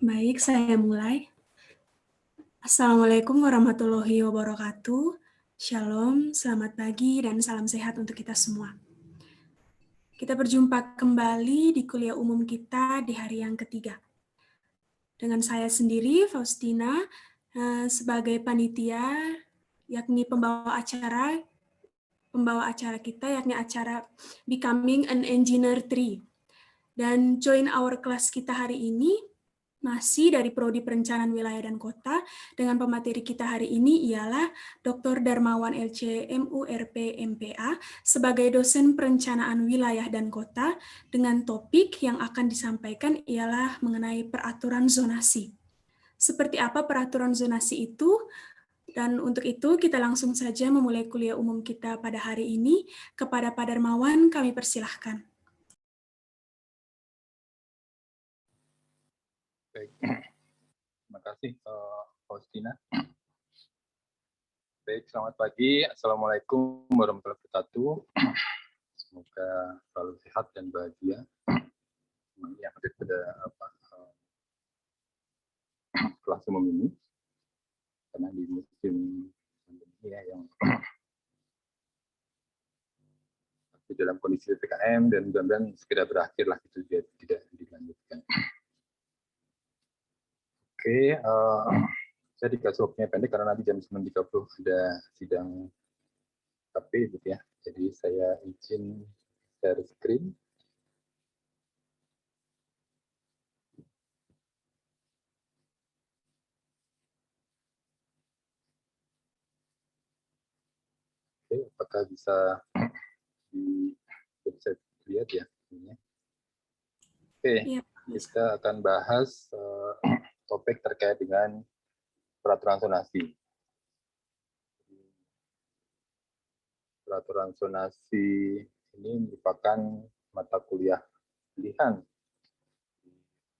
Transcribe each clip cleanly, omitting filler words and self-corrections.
Baik, saya mulai. Assalamualaikum warahmatullahi wabarakatuh. Shalom, selamat pagi, dan salam sehat untuk kita semua. Kita berjumpa kembali di kuliah umum kita di hari yang ketiga. Dengan saya sendiri, Faustina, sebagai panitia, yakni pembawa acara kita, yakni acara Becoming an Engineer 3. Dan join our class kita hari ini masih dari Prodi Perencanaan Wilayah dan Kota, dengan pemateri kita hari ini ialah Dr. Darmawan LC MURP MPA sebagai dosen perencanaan wilayah dan kota, dengan topik yang akan disampaikan ialah mengenai peraturan zonasi. Seperti apa peraturan zonasi itu? Dan untuk itu kita langsung saja memulai kuliah umum kita pada hari ini. Kepada Pak Darmawan kami persilahkan. Baik, terima kasih Faustina. Baik, selamat pagi. Assalamualaikum warahmatullahi wabarakatuh. Semoga selalu sehat dan bahagia. Yang hadir pada kelas umum ini, karena di musim pandemi ya, yang di dalam kondisi PPKM dan mudah-mudahan segera berakhir lah, itu tidak dilanjutkan. Oke, saya dikasih waktunya pendek karena nanti jam 9.30 ada sidang KP gitu ya. Jadi saya izin share screen. Oke, apakah bisa dilihat ya? Oke, Ya, kita akan bahas topik terkait dengan peraturan zonasi. Peraturan zonasi ini merupakan mata kuliah pilihan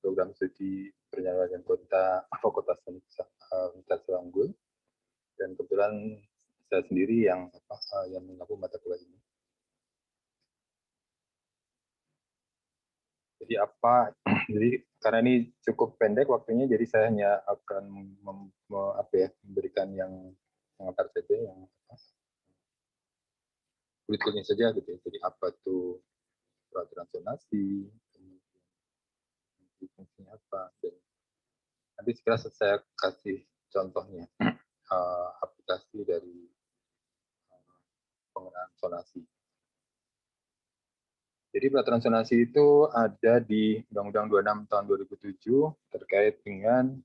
program studi perencanaan kota Fakultas Universitas Unggul, dan kebetulan saya sendiri yang mengampu mata kuliah ini. Jadi karena ini cukup pendek waktunya, jadi saya hanya akan memberikan yang mengantar saja, yang kulit-kulitnya saja gitu ya. Jadi apa itu peraturan zonasi, fungsinya apa, dan nanti segera saya kasih contohnya aplikasi dari penggunaan zonasi. Jadi peraturan zonasi itu ada di Undang-Undang 26 tahun 2007 terkait dengan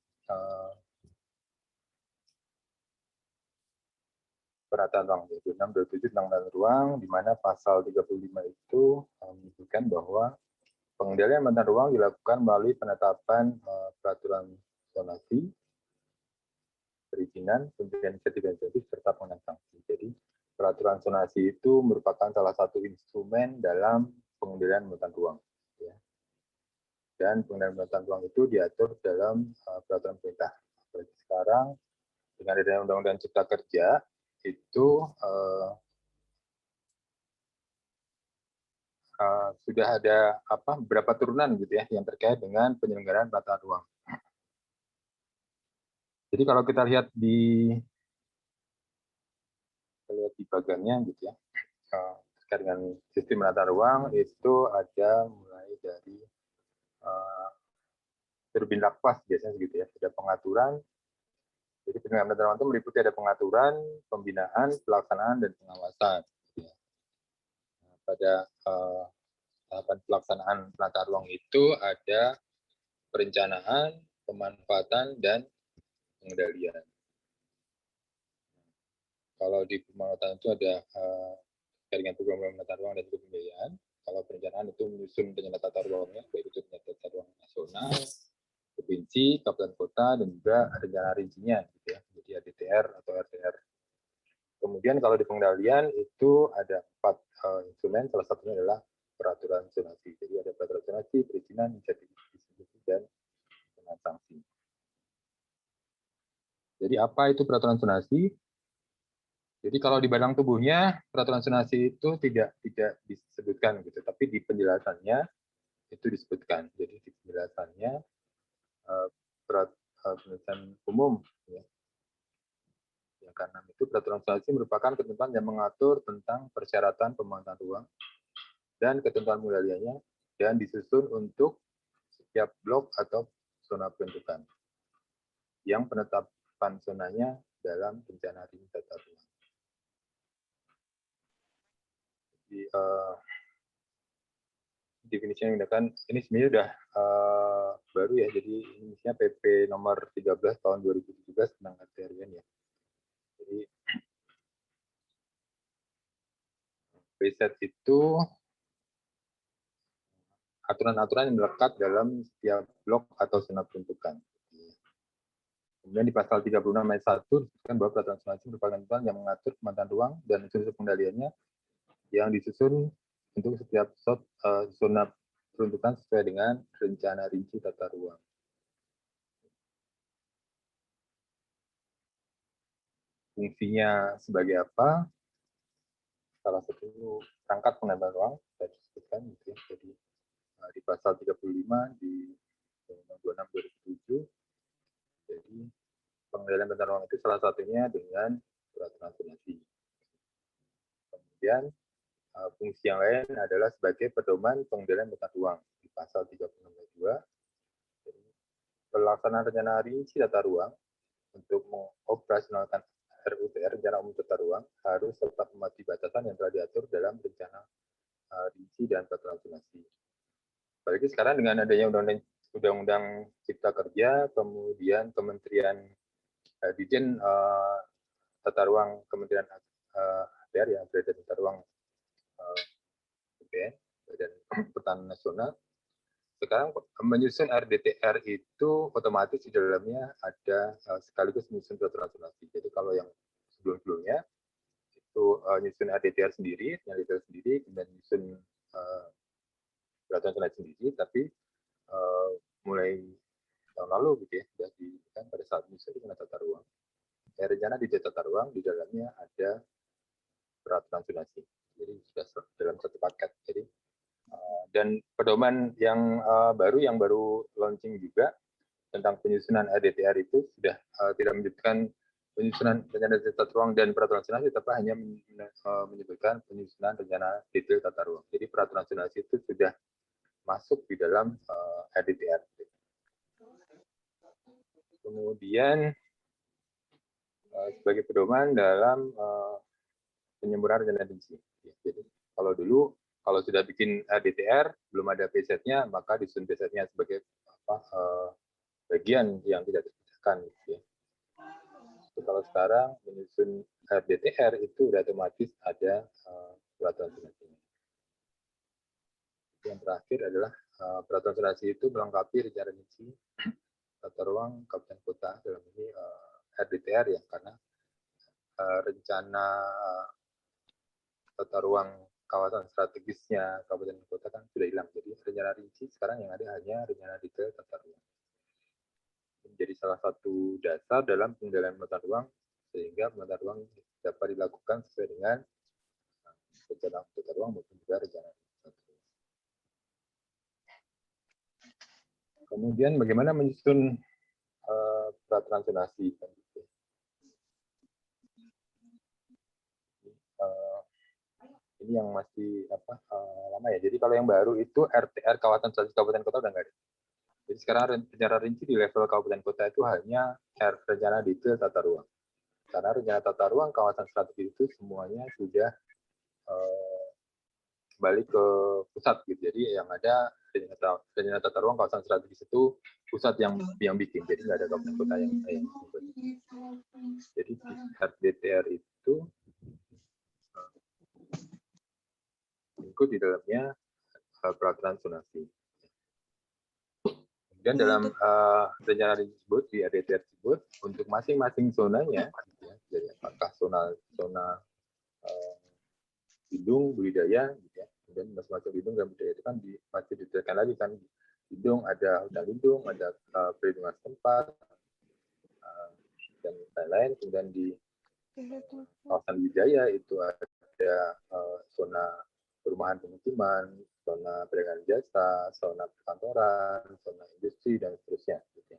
penataan ruang. 26/27 tentang penataan ruang, di mana pasal 35 itu menyebutkan bahwa pengendalian penataan ruang dilakukan melalui penetapan peraturan zonasi, perizinan, pemberian insentif serta pengenaan sanksi. Jadi peraturan zonasi itu merupakan salah satu instrumen dalam pengendalian penataan ruang. Ya. Dan pengendalian penataan ruang itu diatur dalam peraturan pemerintah. Seperti sekarang dengan adanya Undang-Undang Cipta Kerja itu sudah ada beberapa turunan gitu ya yang terkait dengan penyelenggaraan penataan ruang. Jadi kalau kita lihat di bagiannya gitu ya, terkait dengan sistem penataan ruang itu ada mulai dari turbin lakpas biasanya gitu ya, ada pengaturan. Jadi penyelenggaraan penataan ruang itu meliputi ada pengaturan, pembinaan, pelaksanaan, dan pengawasan. Gitu ya. Nah, pada tahapan pelaksanaan penataan ruang itu ada perencanaan, pemanfaatan, dan pengendalian. Kalau di pemanfaatan itu ada jaringan program penataan ruang dan juga pembiayaan. Kalau perencanaan itu menyusun penyelenggaraan tata ruangnya, baik itu penyelenggaraan tata ruang nasional, provinsi, kabupaten kota, dan juga rencana rincinya, gitu ya. Jadi ADTR atau RTR. Kemudian kalau di pengendalian itu ada 4 instrumen, salah satunya adalah peraturan zonasi. Jadi ada peraturan zonasi, perizinan, insentif, dan pengenaan sanksi. Jadi apa itu peraturan zonasi? Jadi kalau di badan tubuhnya peraturan zonasi itu tidak disebutkan gitu, tapi di penjelasannya itu disebutkan. Jadi di penjelasannya penulisan umum. Ya. Yang keenam itu peraturan zonasi merupakan ketentuan yang mengatur tentang persyaratan pembangunan ruang dan ketentuan pengendaliannya dan disusun untuk setiap blok atau zona peruntukan yang penetapan zonanya dalam rencana rinci tata ruang. Jadi, definisi yang digunakan ini sebenarnya sudah baru ya, jadi ini misalnya PP nomor 13 tahun 2017 tentang RT/RW ya. Jadi preset itu aturan-aturan yang melekat dalam setiap blok atau zona peruntukan. Kemudian di pasal 36 ayat 1 disebutkan bahwa peraturan zonasi merupakan ketentuan yang mengatur pemanfaatan ruang dan unsur pengendaliannya yang disusun untuk setiap zona peruntukan sesuai dengan rencana rinci tata ruang. Fungsinya sebagai apa? Salah satu perangkat pengendalian ruang saya disebutkan gitu ya. Jadi di pasal 35 di Undang-Undang 26 2007, jadi pengendalian tata ruang itu salah satunya dengan peraturan zonasi. Kemudian fungsi yang lain adalah sebagai pedoman pengendalian tata ruang di pasal 36 ayat 2. Jadi, pelaksanaan rencana rinci tata ruang untuk mengoperasionalkan RUTR, rencana umum tata ruang, harus tetap mematuhi batasan yang telah diatur dalam rencana rinci dan peraturan zonasi. Apalagi sekarang dengan adanya Undang-Undang Cipta Kerja, kemudian Kementerian Dirjen Tata Ruang, Kementerian ATR ya, Badan Tata Ruang BPN, Badan Pertanahan Nasional. Sekarang menyusun RDTR itu otomatis di dalamnya ada sekaligus menyusun peraturan zonasi. Jadi kalau yang sebelum-sebelumnya itu nyusun RDTR sendiri, nyalitir sendiri, kemudian nyusun peraturan zonasi sendiri, tapi mulai tahun lalu gitu ya, sudah kan pada saat nyusun rencana tata ruang, rencana di tata ruang di dalamnya ada peraturan zonasi. Jadi sudah dalam satu paket. Jadi dan pedoman yang baru launching juga tentang penyusunan RDTR itu sudah tidak menyebutkan penyusunan rencana tata ruang dan peraturan zonasi, tapi hanya menyebutkan penyusunan rencana detail tata ruang. Jadi peraturan zonasi itu sudah masuk di dalam RDTR. Kemudian sebagai pedoman dalam penyempurnaan rencana rinci. Jadi kalau dulu kalau sudah bikin RDTR belum ada PZ-nya, maka disusun PZ-nya sebagai bagian yang tidak terpisahkan. Gitu ya. Jadi kalau sekarang menyusun RDTR itu sudah otomatis ada peraturan zonasi. Yang terakhir adalah peraturan zonasi itu melengkapi rencana rinci tata ruang kabupaten kota, dalam ini RDTR ya, karena rencana tata ruang kawasan strategisnya kabupaten kota kan sudah hilang. Jadi rencana rinci sekarang yang ada hanya rencana detail tata ruang. Menjadi salah satu dasar dalam pengendalian tata ruang sehingga tata ruang dapat dilakukan sesuai dengan rencana tata ruang maupun juga rencana tata ruang. Kemudian bagaimana menyusun peraturan zonasi? Ini yang masih lama ya. Jadi kalau yang baru itu RTR kawasan strategis kabupaten kota udah nggak ada. Jadi sekarang rencana rinci di level kabupaten kota itu hanya rencana detail tata ruang. Karena rencana tata ruang kawasan strategis itu semuanya sudah kembali ke pusat gitu. Jadi yang ada rencana tata ruang kawasan strategis itu pusat yang bikin. Jadi nggak ada kabupaten kota yang jadi di RDTR itu ikut di dalamnya peraturan zonasi. Kemudian dalam rencana tersebut di RDTR tersebut untuk masing-masing zonanya, ya, jadi apakah zona lindung budidaya, gitu ya. Kemudian masing-masing lindung dan budidaya itu kan masih didetailkan lagi kan. Lindung ada hutan lindung, ada perlindungan setempat dan lain-lain. Kemudian di kawasan budidaya itu ada zona perumahan pemukiman, zona perdagangan jasa, zona perkantoran, zona industri dan seterusnya. Gitu.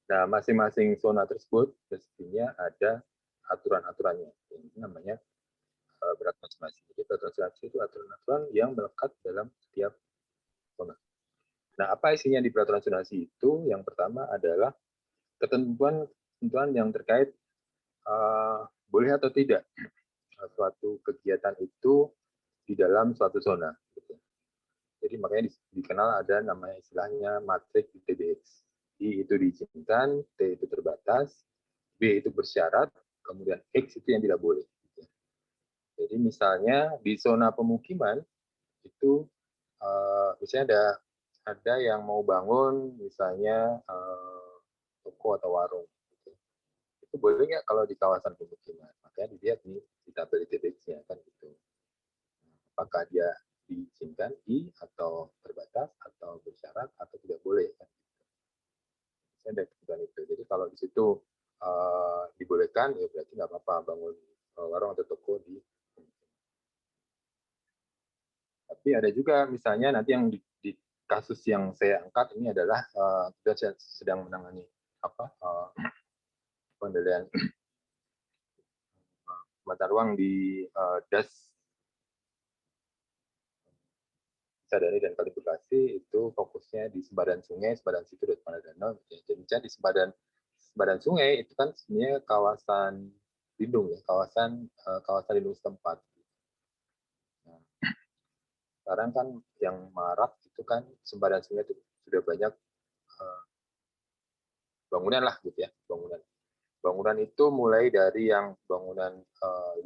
Nah, masing-masing zona tersebut mestinya ada aturan-aturannya. Ini namanya peraturan zonasi. Jadi peraturan zonasi itu aturan-aturan yang melekat dalam setiap zona. Nah, apa isinya di peraturan zonasi itu? Yang pertama adalah ketentuan yang terkait boleh atau tidak suatu kegiatan itu di dalam suatu zona. Jadi makanya dikenal ada namanya istilahnya matrik ITBX. I itu diizinkan, T itu terbatas, B itu bersyarat, kemudian X itu yang tidak boleh. Jadi misalnya di zona pemukiman itu misalnya ada yang mau bangun misalnya toko atau warung. Itu boleh nggak kalau di kawasan pemukiman? Makanya dilihat nih di tabel ITBX-nya kan gitu. Apakah dia diizinkan I atau terbatas atau bersyarat atau tidak boleh kan? Ada ketentuan itu. Jadi kalau di situ dibolehkan ya berarti nggak apa-apa bangun warung atau toko di. Tapi ada juga misalnya nanti yang di kasus yang saya angkat ini adalah kita sedang menangani pengendalian mata ruang di Das Sadari dan Kali Bekasi itu fokusnya di sempadan sungai, sempadan situ dan sempadan danau. Jadi di sempadan sungai itu kan sebenarnya kawasan lindung ya, kawasan lindung setempat. Nah, sekarang kan yang marak itu kan sempadan sungai itu sudah banyak bangunan lah gitu ya, bangunan itu mulai dari yang bangunan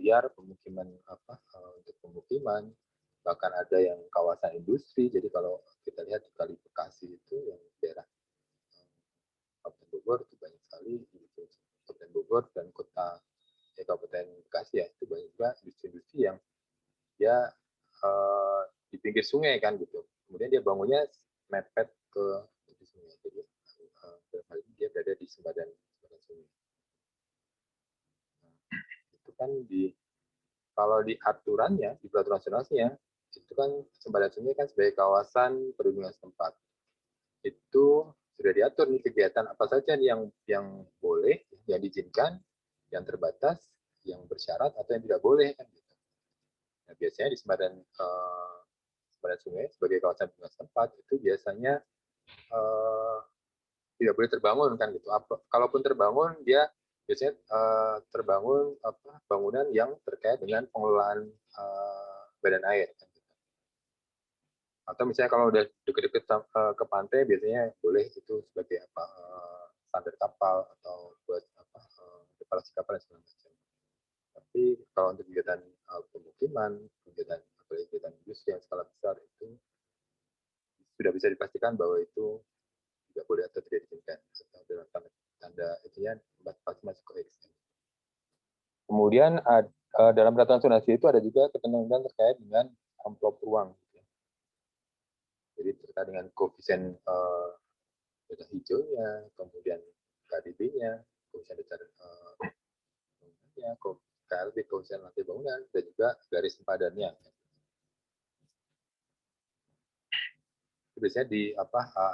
liar pemukiman untuk pemukiman, bahkan ada yang kawasan industri. Jadi kalau kita lihat di Kali Bekasi itu yang daerah Kabupaten Bogor itu banyak sekali gitu. Kabupaten Bogor dan kota Kabupaten Bekasi ya itu banyak juga industri-industri yang dia di pinggir sungai kan gitu. Kemudian dia bangunnya mepet ke sungai. Jadi dalam hal ini dia berada di sempadan sungai. Itu kan kalau di aturannya, di peraturan zonasinya, itu kan sempadan sungai kan sebagai kawasan perlindungan setempat. Itu sudah diatur nih kegiatan apa saja nih yang boleh, yang diizinkan, yang terbatas, yang bersyarat atau yang tidak boleh kan gitu. Nah, biasanya di sempadan sungai sebagai kawasan perlindungan setempat itu biasanya tidak boleh terbangun kan gitu. Kalaupun terbangun dia biasanya terbangun bangunan yang terkait dengan pengelolaan badan air. Kan, gitu. Atau misalnya kalau udah deket-deket ke pantai biasanya boleh itu sebagai standar kapal atau buat reparasi kapal dan segala macam. Tapi kalau untuk kegiatan pemukiman, kegiatan industri yang skala besar itu sudah bisa dipastikan bahwa itu tidak boleh atau tidak diizinkan dalam tanda itunya pasti masuk ke X. Kemudian dalam peraturan zonasi itu ada juga ketentuan terkait dengan amplop ruang. Jadi terkait dengan koefisien data hijaunya, kemudian KDB-nya, koefisien dasar bangunannya, KLB, koefisien lantai bangunan, dan juga garis sempadannya. Biasanya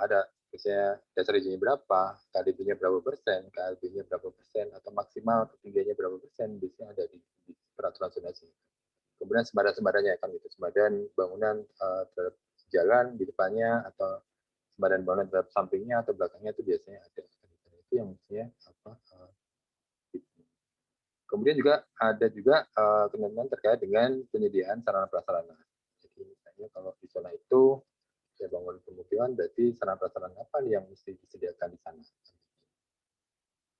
ada misalnya dasar hijaunya berapa, KDB-nya berapa persen, KLB-nya berapa persen, atau maksimal ketinggiannya berapa persen, biasanya ada di peraturan zonasi. Kemudian sempadan-sempadannya kan gitu, sempadan bangunan terhadap jalan di depannya atau sempadan bangunan terhadap sampingnya atau belakangnya itu biasanya ada. Itu yang mestinya Kemudian juga ada juga ketentuan terkait dengan penyediaan sarana prasarana. Jadi misalnya kalau di zona itu saya bangun pemukiman, berarti sarana prasarana apa yang mesti disediakan di sana.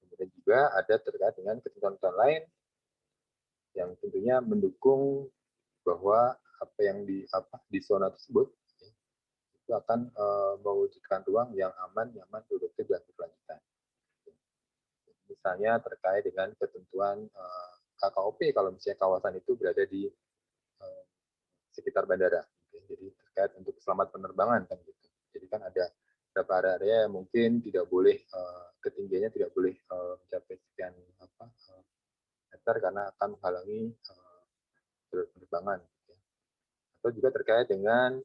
Kemudian juga ada terkait dengan ketentuan lain yang tentunya mendukung bahwa apa yang di zona tersebut itu akan mewujudkan ruang yang aman, nyaman, produktif dan berkelanjutan. Misalnya terkait dengan ketentuan KKOP kalau misalnya kawasan itu berada di sekitar bandara. Jadi terkait untuk selamat penerbangan kan gitu. Jadi kan ada beberapa area yang mungkin tidak boleh ketinggiannya tidak boleh mencapai sekian meter karena akan menghalangi penerbangan. Gitu. Atau juga terkait dengan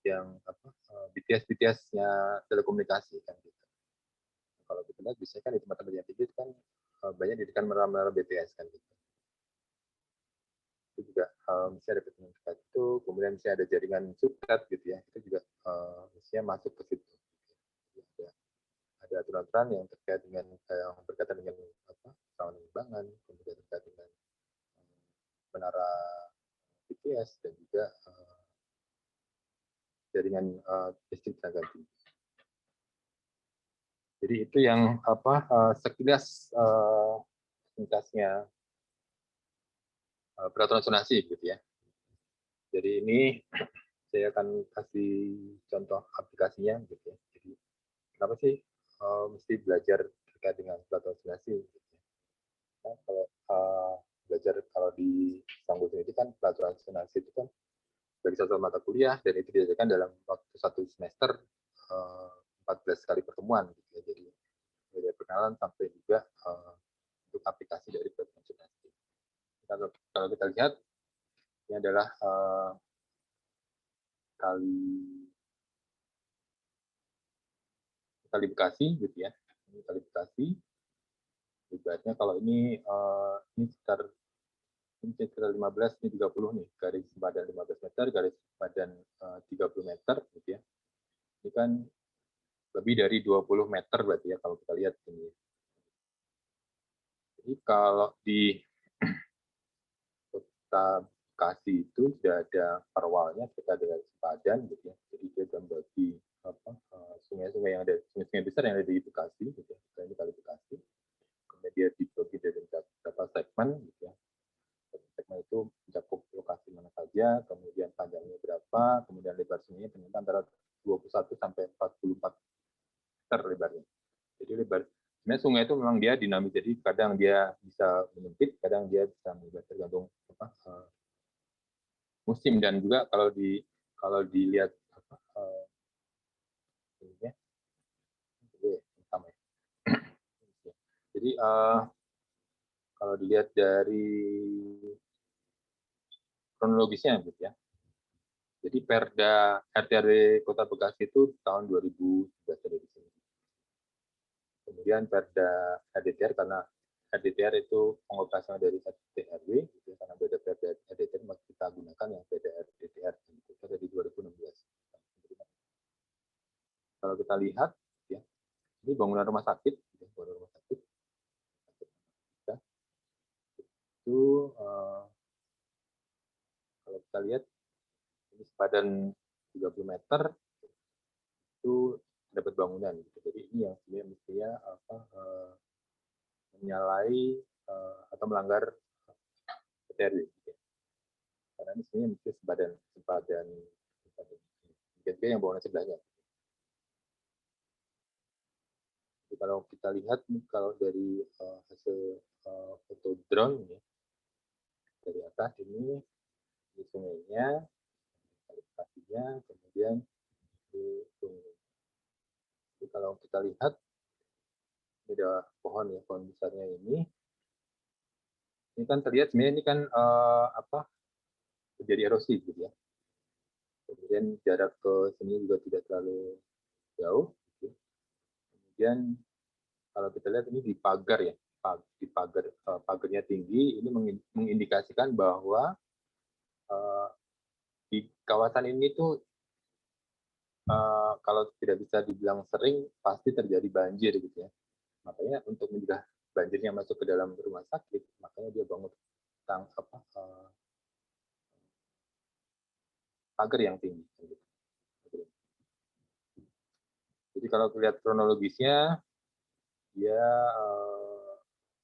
yang BTS-nya telekomunikasi kan gitu. Kalau kita lihat biasanya kan di tempat-tempat yang tinggi kan banyak didirikan menara-menara BTS kan gitu. Itu juga misalnya ada ketentuan terkait itu, kemudian misalnya ada jaringan subnet gitu ya, itu juga misalnya masuk ke situ. Ada aturan-aturan yang terkait dengan yang berkaitan dengan penerbangan, kemudian terkait dengan menara BTS dan juga jaringan listrik tenaga tinggi. Jadi itu yang sekilas ringkasnya peraturan zonasi gitu ya. Jadi ini saya akan kasih contoh aplikasinya gitu ya. Jadi kenapa sih mesti belajar terkait dengan peraturan zonasi? Gitu ya. Nah, kalau belajar kalau di Sanggup ini kan peraturan zonasi itu kan dari satu mata kuliah dan itu diajarkan dalam waktu satu semester 14 kali pertemuan gitu ya. Jadi dari perkenalan sampai juga untuk aplikasi dari peraturan zonasi. Kalau kita lihat ini adalah kali Bekasi gitu ya. Ini kali Bekasi. Ibaratnya kalau ini sekitar 15, ini 30 nih, garis badan 15 meter, garis badan 30 meter gitu ya. Ini kan lebih dari 20 meter berarti ya kalau kita lihat ini. Jadi kalau di Kota Bekasi itu sudah ada perwalnya, kita ada sempadan gitu ya. Jadi dia membagi sungai-sungai yang ada, sungai-sungai besar yang ada di Bekasi gitu ya. Ini kali Bekasi. Kemudian dia dibagi dari beberapa segmen gitu ya. Segmen itu mencakup lokasi mana saja, kemudian panjangnya berapa, kemudian lebar sungainya ternyata antara 21 sampai 44 meter lebarnya. Jadi lebar sebenarnya sungai itu memang dia dinamis, jadi kadang dia bisa menyempit, kadang dia bisa melebar tergantung musim dan juga kalau dilihat ini ya. Jadi kalau dilihat dari kronologisnya gitu ya. Jadi Perda RT Kota Bekasi itu tahun 2013 ada di sini. Kemudian Perda RDTR karena RDTR itu pengoperasional dari RT/RW, gitu, karena beda Perda RDTR maka kita gunakan yang Perda RDTR itu ada di 2016. Kalau kita lihat, ya, ini bangunan rumah sakit, bangunan rumah sakit itu kalau kita lihat ini sepadan 30 meter itu dapat bangunan gitu. Jadi ini yang sebenarnya mestinya menyalahi atau melanggar RW gitu. Karena ini sebenarnya mesti sepadan yang bangunan sebelahnya. Jadi kalau kita lihat nih, kalau dari hasil foto drone ya, dari atas ini sungainya, lokasinya, kemudian di sungai. Jadi kalau kita lihat ini ada pohon ya, pohon besarnya ini kan terlihat sebenarnya ini kan terjadi erosi gitu ya. Kemudian jarak ke sini juga tidak terlalu jauh. Gitu. Kemudian kalau kita lihat ini di pagar ya, di pagarnya tinggi, ini mengindikasikan bahwa di kawasan ini tuh kalau tidak bisa dibilang sering pasti terjadi banjir gitu ya. Makanya untuk mencegah banjirnya masuk ke dalam rumah sakit, makanya dia bangun pagar yang tinggi. Jadi kalau lihat kronologisnya, dia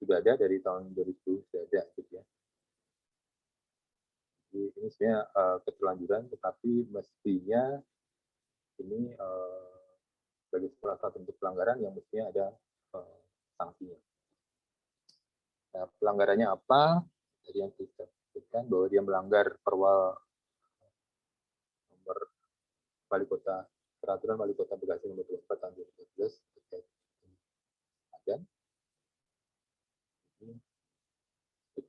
sudah ada dari tahun 2000 sudah ada gitu ya. Jadi ini sebenarnya keterlanjuran, tetapi mestinya ini sebagai salah satu bentuk pelanggaran yang mestinya ada sanksinya. Nah, pelanggarannya apa? Tadi yang kita sebutkan bahwa dia melanggar perwal nomor wali kota, peraturan wali kota Bekasi nomor 24 tahun 2014 terkait adan.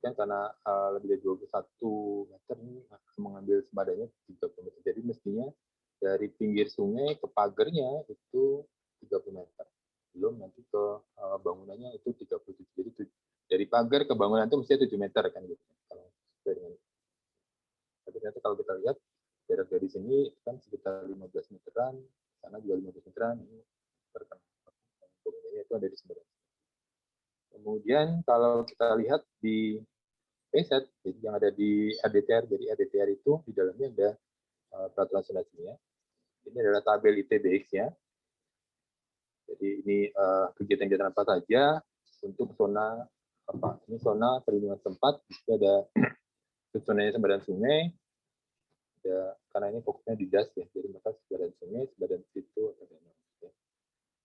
Kan karena lebih dari 21 meter ini mengambil sempadannya 30 meter. Jadi mestinya dari pinggir sungai ke pagarnya itu 30 meter. Belum nanti ke bangunannya itu 37. Jadi dari pagar ke bangunan itu mesti 7 meter kan gitu. Kalau tapi ternyata kalau kita lihat jarak dari sini kan sekitar 15 meteran, sana juga 15 meteran, ini terkena bangunannya itu ada di sebelah. Kemudian kalau kita lihat di preset yang ada di RDTR, jadi RDTR itu di dalamnya ada peraturan zonasinya. Ini adalah tabel ITBX-nya. Jadi ini kegiatan-kegiatan apa saja untuk zona apa? Ini zona perlindungan tempat, ada zonanya sembadan sungai. Ya, karena ini fokusnya di das ya, jadi maka sembadan sungai, sembadan situ atau danau. Ya.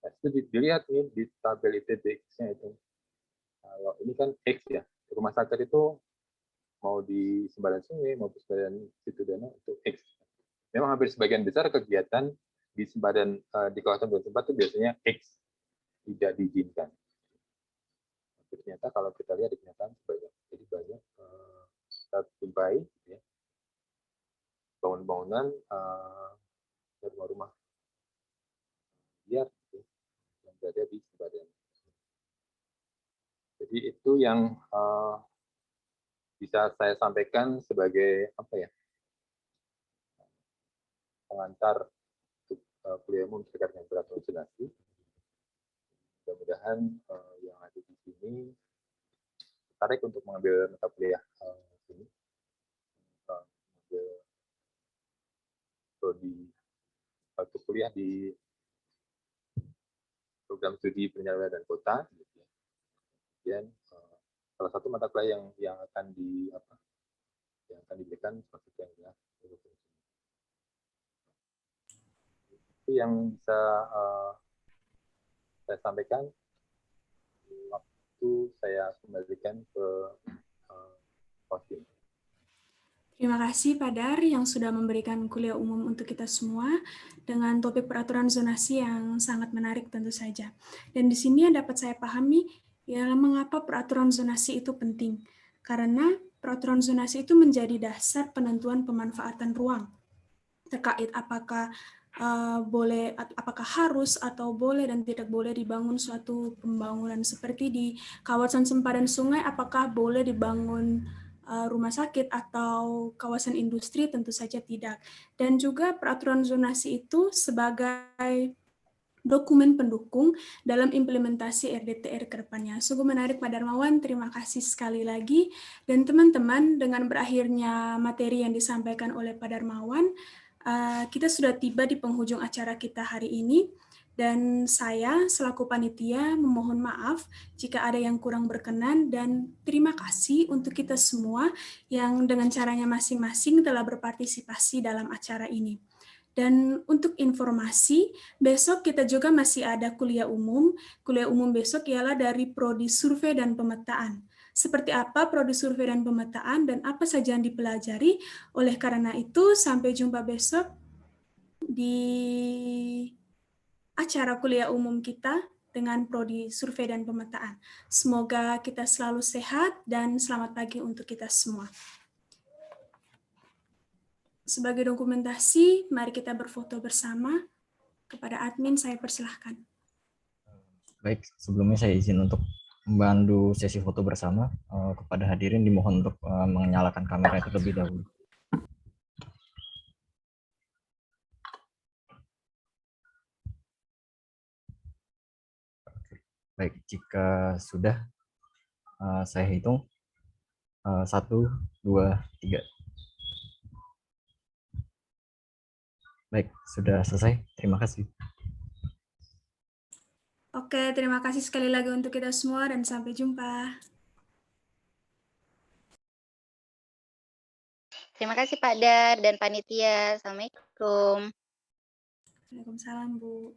Nah, itu dilihat nih di tabel ITBX-nya itu. Kalau ini kan X ya, rumah sakit itu mau di sembadan sungai maupun sembadan situ danau itu X. Memang hampir sebagian besar kegiatan di sembadan di kawasan tempat itu biasanya X tidak diizinkan. Ternyata kalau kita lihat di kenyataan banyak, jadi banyak kita jumpai ya, bangunan-bangunan rumah-rumah liar ya, yang berada di sembadan. Jadi itu yang bisa saya sampaikan sebagai apa ya, pengantar untuk kuliah umum terkait dengan peraturan zonasi. Mudah-mudahan yang ada di sini tertarik untuk mengambil mata kuliah ini, mengambil prodi atau kuliah di program studi perencanaan wilayah dan kota. Kemudian salah satu mata kuliah yang akan diberikan maksudnya adalah itu yang bisa saya sampaikan. Waktu saya kembalikan ke hosting. Terima kasih Pak Dar yang sudah memberikan kuliah umum untuk kita semua dengan topik peraturan zonasi yang sangat menarik tentu saja. Dan di sini yang dapat saya pahami ialah mengapa peraturan zonasi itu penting. Karena peraturan zonasi itu menjadi dasar penentuan pemanfaatan ruang terkait apakah apakah harus atau boleh dan tidak boleh dibangun suatu pembangunan seperti di kawasan sempadan sungai, apakah boleh dibangun rumah sakit atau kawasan industri, tentu saja tidak. Dan juga peraturan zonasi itu sebagai dokumen pendukung dalam implementasi RDTR ke depannya. Sungguh menarik Pak Darmawan, terima kasih sekali lagi. Dan teman-teman, dengan berakhirnya materi yang disampaikan oleh Pak Darmawan, kita sudah tiba di penghujung acara kita hari ini. Dan saya selaku panitia memohon maaf jika ada yang kurang berkenan dan terima kasih untuk kita semua yang dengan caranya masing-masing telah berpartisipasi dalam acara ini. Dan untuk informasi, besok kita juga masih ada kuliah umum. Kuliah umum besok ialah dari Prodi Survei dan Pemetaan. Seperti apa Prodi Survei dan Pemetaan dan apa saja yang dipelajari. Oleh karena itu, sampai jumpa besok di acara kuliah umum kita dengan Prodi Survei dan Pemetaan. Semoga kita selalu sehat dan selamat pagi untuk kita semua. Sebagai dokumentasi, mari kita berfoto bersama. Kepada admin, saya persilahkan. Baik, sebelumnya saya izin untuk membantu sesi foto bersama. Kepada hadirin dimohon untuk menyalakan kamera terlebih dahulu. Baik, jika sudah, saya hitung 1, 2, 3. Baik, sudah selesai. Terima kasih. Oke, terima kasih sekali lagi untuk kita semua dan sampai jumpa. Terima kasih Pak Dar dan panitia. Assalamualaikum. Waalaikumsalam, Bu.